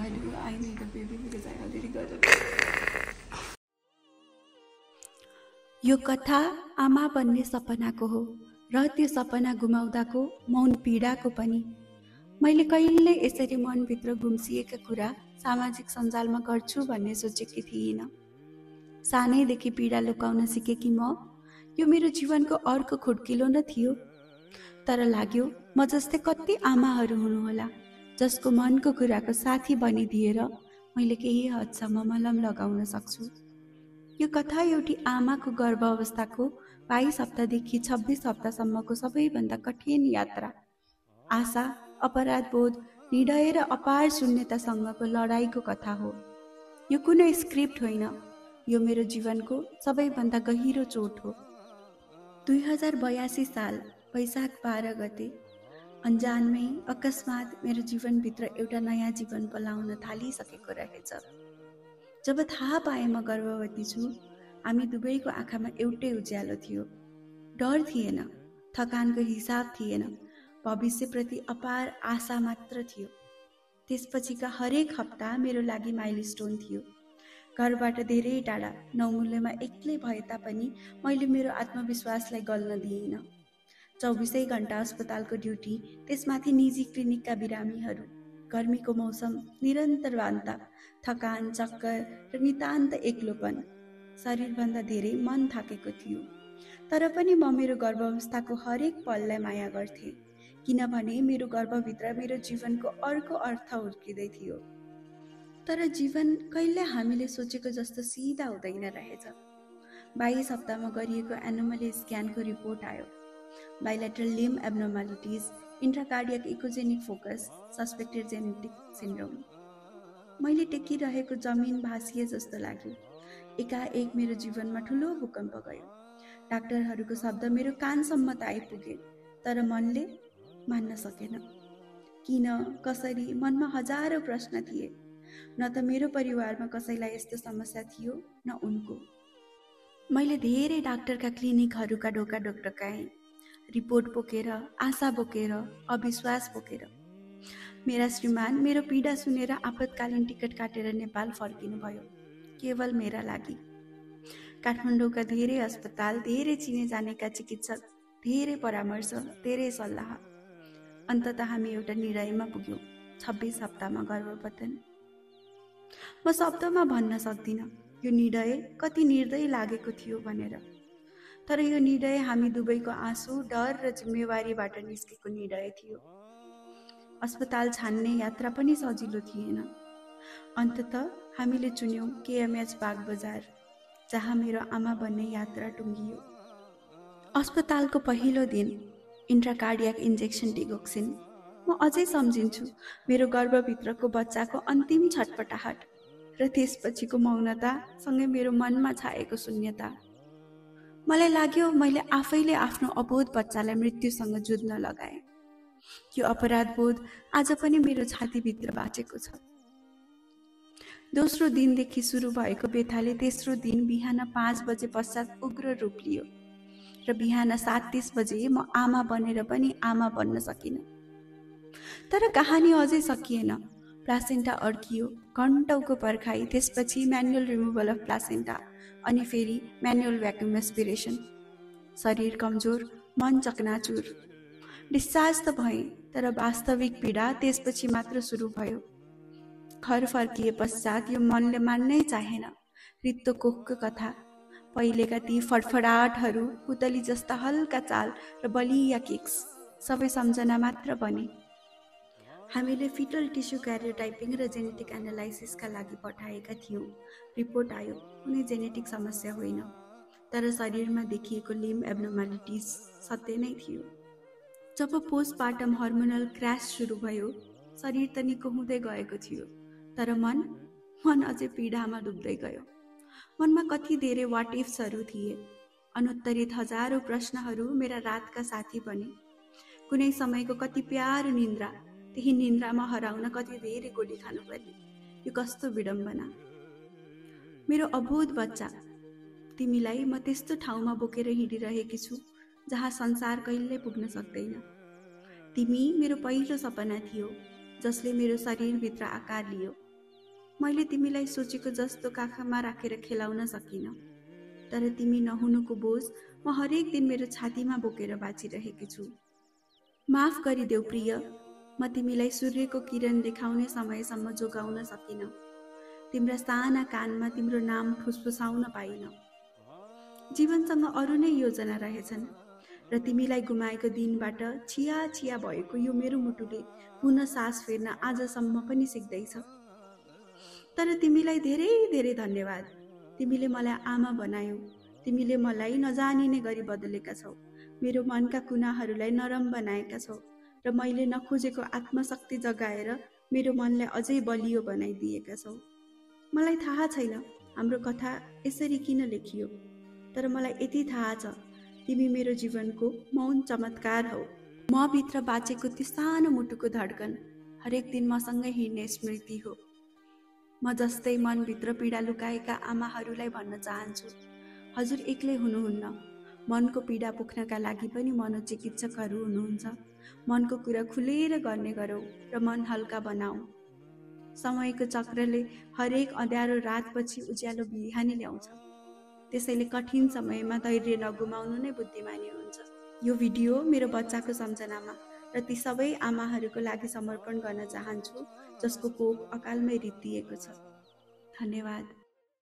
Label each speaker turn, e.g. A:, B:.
A: I need a baby because I already got a baby.
B: यो कथा आमा बन्ने सपनाको हो र त्यो सपना गुमाउँदाको मौन पीडाको पनि। मैले कहिल्यै यसरी मनभित्र गुम्सिएका कुरा सामाजिक सञ्जालमा गर्छु भन्ने सोचेकी थिइनँ। सानैदेखि पीडा लुकाउन सिकेकी म, यो मेरो जीवनको अर्को खुड्किलो न थियो। तर लाग्यो म जस्तै कति आमाहरू हुनुहोला जसको मनको कुराको साथी बनिदिएर मैले केही हदसम्म मलम लगाउन सक्छु। यो कथा एउटी आमाको गर्भ अवस्थाको 22 हप्तादेखि 26 हप्तासम्मको सबैभन्दा कठिन यात्रा, आशा, अपराधबोध, निर्दय र अपार शून्यतासँगको लडाईँको कथा हो। यो कुनै स्क्रिप्ट होइन, यो मेरो जीवनको सबैभन्दा गहिरो चोट हो। 2082 साल वैशाख 12 गते अन्जानमै अकस्मात मेरो जीवनभित्र एउटा नयाँ जीवन पलाउन थालिसकेको रहेछ। जब थाहा पाएँ म गर्भवती छु, हामी दुवैको आँखामा एउटै उज्यालो थियो। डर थिएन, थकानको हिसाब थिएन, भविष्यप्रति अपार आशा मात्र थियो। त्यसपछिका हरेक हप्ता मेरो लागि माइलस्टोन थियो। घरबाट धेरै टाढा, नौमूल्यमा एक्लै भए तापनि मैले मेरो आत्मविश्वासलाई गल्न दिइनँ। 24 घण्टा अस्पतालको ड्युटी, त्यसमाथि निजी क्लिनिकका बिरामीहरू, गर्मीको मौसम, निरन्तर वान्ता, थकान, चक्कर र नितान्त एक्लोपन। शरीरभन्दा धेरै मन थाकेको थियो। तर पनि म मेरो गर्भावस्थाको हरेक पललाई माया गर्थेँ, किनभने मेरो गर्भभित्र मेरो जीवनको अर्को अर्थ हुर्किँदै थियो। तर जीवन कहिले हामीले सोचेको जस्तो सिधा हुँदैन रहेछ। 22 हप्तामा गरिएको एनोमली स्क्यानको रिपोर्ट आयो। Bilateral limb abnormalities, intracardiac echogenic focus, suspected genetic syndrome. मैले टेकिरहेको जमिन भासिए जस्तो लाग्यो। एकाएक मेरो जीवनमा ठुलो भूकम्प गयो। डाक्टरहरूको शब्द मेरो कानसम्म त आइपुगे, तर मनले मान्न सकेन। किन, कसरी, मनमा हजारौं प्रश्न थिए। न त मेरो परिवारमा कसैलाई यस्तो समस्या थियो, न उनको। मैले धेरै डाक्टरका क्लिनिकहरूका ढोका ढोक्ढकाएँ, रिपोर्ट बोकेर, आशा बोकेर, अविश्वास बोकेर। मेरा श्रीमान मेरो पीडा सुनेर आपतकालीन टिकट काटेर नेपाल फर्किनुभयो, केवल मेरा लागि। काठमाडौँका धेरै अस्पताल, धेरै चिने जानेका चिकित्सक, धेरै परामर्श, धेरै सल्लाह। अन्ततः हामी एउटा निर्णयमा पुग्यौँ, 26 हप्तामा गर्भपतन। म शब्दमा भन्न सक्दिनँ यो निर्णय कति निर्दय लागेको थियो भनेर। तर यो निर्णय हामी दुवैको आँसु, डर र जिम्मेवारीबाट निस्केको निर्णय थियो। अस्पताल छान्ने यात्रा पनि सजिलो थिएन। अन्ततः हामीले चुन्यौँ केएमएच बागबजार, जहाँ मेरो आमा बन्ने यात्रा टुङ्गियो। अस्पतालको पहिलो दिन, इन्ट्राकार्डियक इन्जेक्सन डिगोक्सिन। म अझै सम्झिन्छु मेरो गर्भभित्रको बच्चाको अन्तिम छटपटाहट र त्यसपछिको मौनता सँगै मेरो मनमा छाएको शून्यता। मलाई लाग्यो मैले आफैले आफ्नो अबोध बच्चालाई मृत्युसँग जुझ्न लगाएँ। यो अपराधबोध आज पनि मेरो छातीभित्र बाँचेको छ। दोस्रो दिनदेखि सुरु भएको व्यथाले तेस्रो दिन बिहान 5 बजे पश्चात उग्र रूप लियो र बिहान 7:30 बजे म आमा बनेर पनि आमा बन्न सकिनँ। तर कहानी अझै सकिएन। प्लासेन्टा अड्कियो, घन्टौको पर्खाइ, त्यसपछि म्यानुअल रिमुभल अफ प्लासेन्टा, अनि फेरि म्यानुअल भ्याक्युम एस्पिरेसन। शरीर कमजोर, मन चकनाचुर। डिस्चार्ज त भएँ, तर वास्तविक पीडा त्यसपछि मात्र सुरु भयो। घर फर्किए पश्चात यो मनले मान्नै चाहेन। रित्तो कोखको कथा, पहिलेका ती फडफडाटहरू, पुतली जस्ता हल्का चाल र बलिया किक्स, सबै सम्झना मात्र बने। हामीले फिटल टिस्यु क्यारियोटाइपिङ र जेनेटिक एनालाइसिसका लागि पठाएका थियौँ। रिपोर्ट आयो, कुनै जेनेटिक समस्या होइन, तर शरीरमा देखिएको लिम्ब एब्नर्मालिटिज सत्य नै थियो। जब पोस्टपार्टम हर्मोनल क्र्यास सुरु भयो, शरीर त निको हुँदै गएको थियो, तर मन अझै पीडामा डुब्दै गयो। मनमा कति धेरै वाट इफ्सहरू थिए। अनुत्तरित हजारौं प्रश्नहरू मेरा रातका साथी बने। कुनै समयको कति प्यारो निन्द्रा, त्यही निन्द्रामा हराउन कति धेरै गोली खानु पर्ने। यो कस्तो विडम्बना। मेरो अबोध बच्चा, तिमीलाई म त्यस्तो ठाउँमा बोकेर हिँडिरहेकी छु जहाँ संसार कहिल्यै पुग्न सक्दैन। तिमी मेरो पहिलो सपना थियो, जसले मेरो शरीरभित्र आकार लियो। मैले तिमीलाई सोचेको जस्तो काखमा राखेर खेलाउन सकिनँ, तर तिमी नहुनुको बोझ म हरेक दिन मेरो छातीमा बोकेर बाँचिरहेकी छु। माफ गरिदेऊ प्रिय, म तिमीलाई सूर्यको किरण देखाउने समयसम्म जोगाउन सकिनँ। तिम्रा साना कानमा तिम्रो नाम फुसफुसाउन पाइन। जीवनसँग अरू नै योजना रहेछन् र तिमीलाई गुमाएको दिनबाट छिया छिया भएको यो मेरो मुटुले पुनः सास फेर्न आजसम्म पनि सिक्दैछ। तर तिमीलाई धेरै धेरै धन्यवाद। तिमीले मलाई आमा बनायौ। तिमीले मलाई नजानिने गरी बदलेका छौ। मेरो मनका कुनाहरूलाई नरम बनाएका छौ र मैले नखोजेको आत्मशक्ति जगाएर मेरो मनलाई अझै बलियो बनाइदिएका छौ। मलाई थाहा छैन हाम्रो कथा यसरी किन लेखियो, तर मलाई यति थाहा छ तिमी मेरो जीवनको मौन चमत्कार हौ। म भित्र बाँचेको त्यो सानो मुटुको धड्कन हरेक दिन मसँगै हिँड्ने स्मृति हो। म जस्तै मनभित्र पीडा लुकाएका आमाहरूलाई भन्न चाहन्छु, हजुर एक्लै हुनुहुन्न। मनको पीडा पोख्नका लागि पनि मनोचिकित्सकहरू हुनुहुन्छ। मनको कुरा खुलेर गर्ने गरौँ र मन हल्का बनाऊ। समयको चक्रले हरेक अँध्यारो रातपछि उज्यालो बिहानी ल्याउँछ। त्यसैले कठिन समयमा धैर्य नगुमाउनु नै बुद्धिमानी हुन्छ। यो भिडियो मेरो बच्चाको सम्झनामा र ती सबै आमाहरूको लागि समर्पण गर्न चाहन्छु जसको कोख अकालमै रित्तिएको छ। धन्यवाद।